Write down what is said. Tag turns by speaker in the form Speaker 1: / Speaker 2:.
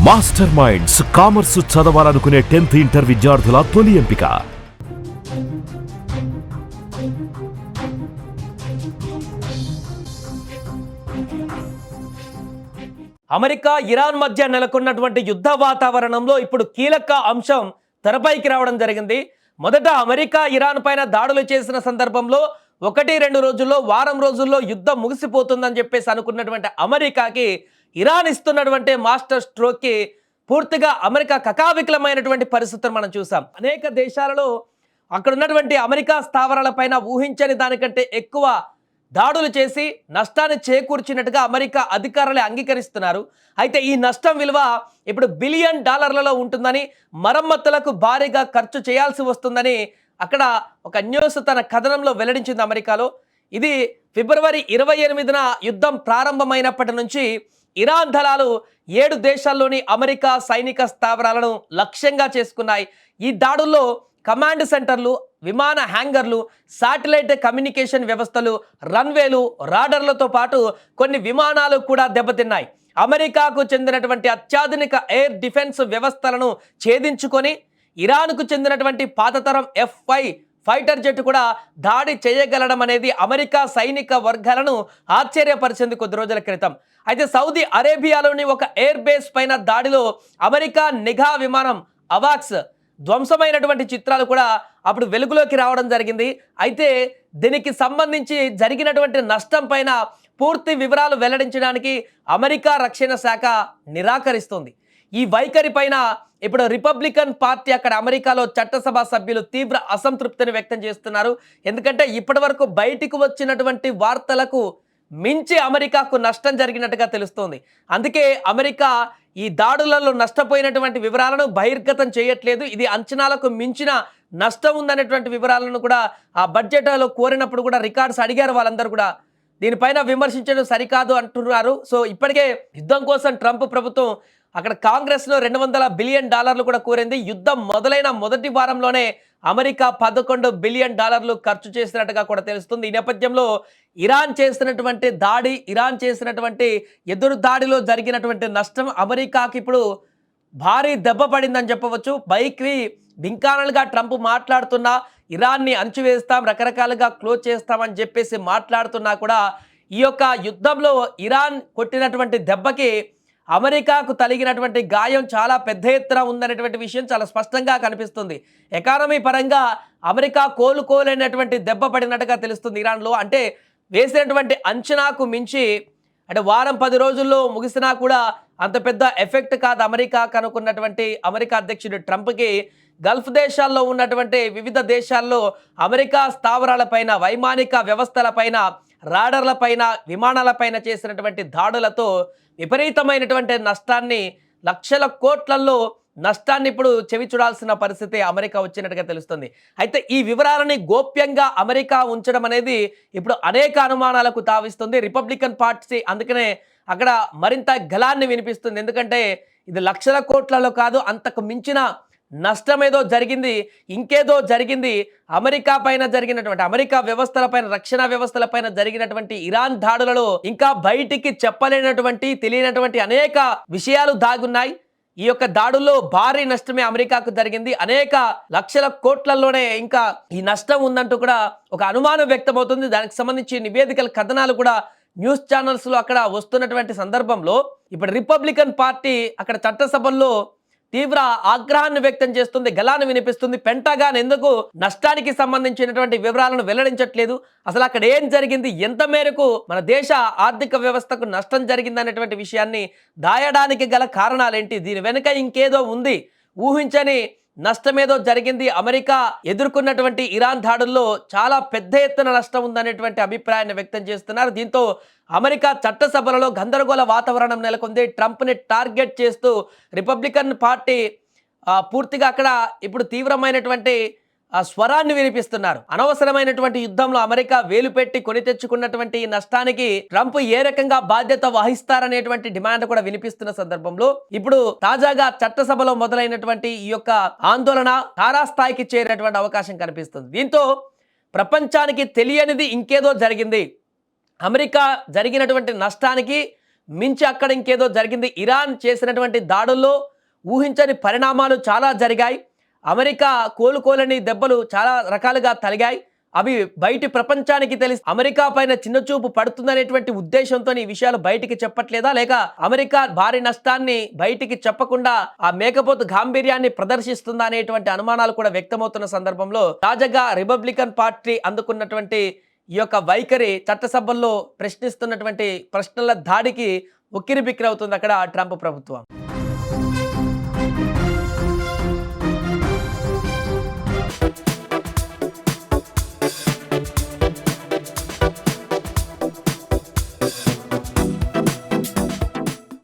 Speaker 1: Master minds commerce చదవాలనుకునే 10th inter విద్యార్థుల తొలి ఎంపిక.
Speaker 2: అమెరికా ఇరాన్ మధ్య నెలకొన్నటువంటి యుద్ధ వాతావరణంలో ఇప్పుడు కీలక అంశం తెరపైకి రావడం జరిగింది. మొదట అమెరికా ఇరాన్ పైన దాడులు చేసిన సందర్భంలో 1-2 రోజుల్లో వారం రోజుల్లో యుద్ధం ముగిసిపోతుందని చెప్పేసి అనుకున్నటువంటి అమెరికాకి ఇరాన్ ఇస్తున్నటువంటి మాస్టర్ స్ట్రోక్కి పూర్తిగా అమెరికా కకావికలమైనటువంటి పరిస్థితులు మనం చూసాం. అనేక దేశాలలో అక్కడ ఉన్నటువంటి అమెరికా స్థావరాలపైన ఊహించని దానికంటే ఎక్కువ దాడులు చేసి నష్టాన్ని చేకూర్చినట్టుగా అమెరికా అధికారులే అంగీకరిస్తున్నారు. అయితే ఈ నష్టం విలువ ఇప్పుడు $1 బిలియన్ ఉంటుందని, మరమ్మతులకు భారీగా ఖర్చు చేయాల్సి వస్తుందని అక్కడ ఒక న్యూస్ తన కథనంలో వెల్లడించింది అమెరికాలో. ఇది ఫిబ్రవరి 28న యుద్ధం ప్రారంభమైనప్పటి నుంచి ఇరాన్ దళాలు 7 దేశాల్లోని అమెరికా సైనిక స్థావరాలను లక్ష్యంగా చేసుకున్నాయి. ఈ దాడుల్లో కమాండ్ సెంటర్లు, విమాన హ్యాంగర్లు, శాటిలైట్ కమ్యూనికేషన్ వ్యవస్థలు, రన్వేలు, రాడర్లతో పాటు కొన్ని విమానాలు కూడా దెబ్బతిన్నాయి. అమెరికాకు చెందినటువంటి అత్యాధునిక ఎయిర్ డిఫెన్స్ వ్యవస్థలను ఛేదించుకొని ఇరాన్కు చెందినటువంటి పాతతరం F-5 ఫైటర్ జెట్ కూడా దాడి చేయగలడం అనేది అమెరికా సైనిక వర్గాలను ఆశ్చర్యపరిచింది కొద్ది రోజుల క్రితం. అయితే సౌదీ అరేబియాలోని ఒక ఎయిర్ బేస్ పైన దాడిలో అమెరికా నిఘా విమానం అవాక్స్ ధ్వంసమైనటువంటి చిత్రాలు కూడా అప్పుడు వెలుగులోకి రావడం జరిగింది. అయితే దీనికి సంబంధించి జరిగినటువంటి నష్టం పైన పూర్తి వివరాలు వెల్లడించడానికి అమెరికా రక్షణ శాఖ నిరాకరిస్తుంది. ఈ వైఖరి పైన ఇప్పుడు రిపబ్లికన్ పార్టీ అక్కడ అమెరికాలో చట్టసభ సభ్యులు తీవ్ర అసంతృప్తిని వ్యక్తం చేస్తున్నారు. ఎందుకంటే ఇప్పటి వరకు బయటికి వచ్చినటువంటి వార్తలకు మించి అమెరికాకు నష్టం జరిగినట్టుగా తెలుస్తోంది. అందుకే అమెరికా ఈ దాడులలో నష్టపోయినటువంటి వివరాలను బహిర్గతం చేయట్లేదు. ఇది అంచనాలకు మించిన నష్టం ఉందనేటువంటి వివరాలను కూడా ఆ బడ్జెట్లో కోరినప్పుడు కూడా రికార్డ్స్ అడిగారు వాళ్ళందరూ కూడా. దీనిపైన విమర్శించడం సరికాదు అంటున్నారు. సో ఇప్పటికే యుద్ధం కోసం ట్రంప్ ప్రభుత్వం అక్కడ కాంగ్రెస్లో $200 బిలియన్ కూడా కోరింది. యుద్ధం మొదలైన మొదటి వారంలోనే అమెరికా $11 బిలియన్ ఖర్చు చేసినట్టుగా కూడా తెలుస్తుంది. ఈ నేపథ్యంలో ఇరాన్ చేసినటువంటి దాడి, ఇరాన్ చేసినటువంటి ఎదురు దాడిలో జరిగినటువంటి నష్టం అమెరికాకి ఇప్పుడు భారీ దెబ్బ పడిందని చెప్పవచ్చు. బైక్వి బింకానలుగా ట్రంప్ మాట్లాడుతున్నా, ఇరాన్ని అణచివేస్తాం, రకరకాలుగా క్లోజ్ చేస్తామని చెప్పేసి మాట్లాడుతున్నా కూడా ఈ యొక్క యుద్ధంలో ఇరాన్ కొట్టినటువంటి దెబ్బకి అమెరికాకు తగిలినటువంటి గాయం చాలా పెద్ద ఎత్తున ఉందనేటువంటి విషయం చాలా స్పష్టంగా కనిపిస్తుంది. ఎకానమీ పరంగా అమెరికా కోలుకోలేనటువంటి దెబ్బ పడినట్టుగా తెలుస్తుంది ఇరాన్లో. అంటే వేసినటువంటి అంచనాకు మించి, అంటే వారం 10 రోజుల్లో ముగిసినా కూడా అంత పెద్ద ఎఫెక్ట్ కాదు అమెరికాకు అనుకున్నటువంటి అమెరికా అధ్యక్షుడు ట్రంప్కి గల్ఫ్ దేశాల్లో ఉన్నటువంటి వివిధ దేశాల్లో అమెరికా స్థావరాలపైన, వైమానిక వ్యవస్థలపైన, రాడర్లపైన, విమానాలపైన చేసినటువంటి దాడులతో విపరీతమైనటువంటి నష్టాన్ని, లక్షల కోట్లలో నష్టాన్ని ఇప్పుడు చెవి చూడాల్సిన పరిస్థితి అమెరికా వచ్చినట్టుగా తెలుస్తుంది. అయితే ఈ వివరాలని గోప్యంగా అమెరికా ఉంచడం అనేది ఇప్పుడు అనేక అనుమానాలకు తావిస్తుంది రిపబ్లికన్ పార్టీ. అందుకనే అక్కడ మరింత గలాన్ని వినిపిస్తుంది. ఎందుకంటే ఇది లక్షల కోట్లలో కాదు, అంతకు మించిన నష్టమేదో జరిగింది, ఇంకేదో జరిగింది. అమెరికా పైన జరిగినటువంటి, అమెరికా వ్యవస్థలపైన, రక్షణ వ్యవస్థలపైన జరిగినటువంటి ఇరాన్ దాడులలో ఇంకా బయటికి చెప్పలేనటువంటి, తెలియనటువంటి అనేక విషయాలు దాగున్నాయి. ఈ యొక్క దాడుల్లో భారీ నష్టమే అమెరికాకు జరిగింది. అనేక లక్షల కోట్లలోనే ఇంకా ఈ నష్టం ఉందంటూ కూడా ఒక అనుమానం వ్యక్తమవుతుంది. దానికి సంబంధించి నివేదికల కథనాలు కూడా న్యూస్ ఛానల్స్లో అక్కడ వస్తున్నటువంటి సందర్భంలో ఇప్పుడు రిపబ్లికన్ పార్టీ అక్కడ చట్టసభల్లో తీవ్ర ఆగ్రహాన్ని వ్యక్తం చేస్తుంది, గలాన్ని వినిపిస్తుంది. పెంటగాన్ ఎందుకు నష్టానికి సంబంధించినటువంటి వివరాలను వెల్లడించట్లేదు, అసలు అక్కడ ఏం జరిగింది, ఎంత మేరకు మన దేశ ఆర్థిక వ్యవస్థకు నష్టం జరిగింది అనేటువంటి విషయాన్ని దాయడానికి గల కారణాలేంటి, దీని వెనుక ఇంకేదో ఉంది, ఊహించని నష్టమేదో జరిగింది, అమెరికా ఎదుర్కొన్నటువంటి ఇరాన్ దాడుల్లో చాలా పెద్ద ఎత్తున నష్టం ఉందనేటువంటి అభిప్రాయాన్ని వ్యక్తం చేస్తున్నారు. దీంతో అమెరికా చట్టసభలలో గందరగోళ వాతావరణం నెలకొంది. ట్రంప్ని టార్గెట్ చేస్తూ రిపబ్లికన్ పార్టీ పూర్తిగా అక్కడ ఇప్పుడు తీవ్రమైనటువంటి స్వరాన్ని వినిపిస్తున్నారు. అనవసరమైనటువంటి యుద్ధంలో అమెరికా వేలు పెట్టి కొని తెచ్చుకున్నటువంటి ఈ నష్టానికి ట్రంప్ ఏ రకంగా బాధ్యత వహిస్తారనేటువంటి డిమాండ్ కూడా వినిపిస్తున్న సందర్భంలో ఇప్పుడు తాజాగా చట్టసభలో మొదలైనటువంటి ఈ యొక్క ఆందోళన తారాస్థాయికి చేరేటువంటి అవకాశం కనిపిస్తుంది. దీంతో ప్రపంచానికి తెలియనిది ఇంకేదో జరిగింది, అమెరికా జరిగినటువంటి నష్టానికి మించి అక్కడ ఇంకేదో జరిగింది. ఇరాన్ చేసినటువంటి దాడుల్లో ఊహించని పరిణామాలు చాలా జరిగాయి. అమెరికా కోలుకోలేని దెబ్బలు చాలా రకాలుగా తలిగాయి. అవి బయటి ప్రపంచానికి తెలిసి అమెరికా పైన చిన్నచూపు పడుతుందనేటువంటి ఉద్దేశంతో ఈ విషయాలు బయటికి చెప్పట్లేదా, లేక అమెరికా భారీ నష్టాన్ని బయటికి చెప్పకుండా ఆ మేకపోతు గాంభీర్యాన్ని ప్రదర్శిస్తుందా అనేటువంటి అనుమానాలు కూడా వ్యక్తమవుతున్న సందర్భంలో తాజాగా రిపబ్లికన్ పార్టీ అందుకున్నటువంటి ఈ యొక్క వైఖరి చట్టసభల్లో ప్రశ్నిస్తున్నటువంటి ప్రశ్నల దాడికి ఉక్కిరిబిక్కిరి అవుతుంది అక్కడ ట్రంప్ ప్రభుత్వం.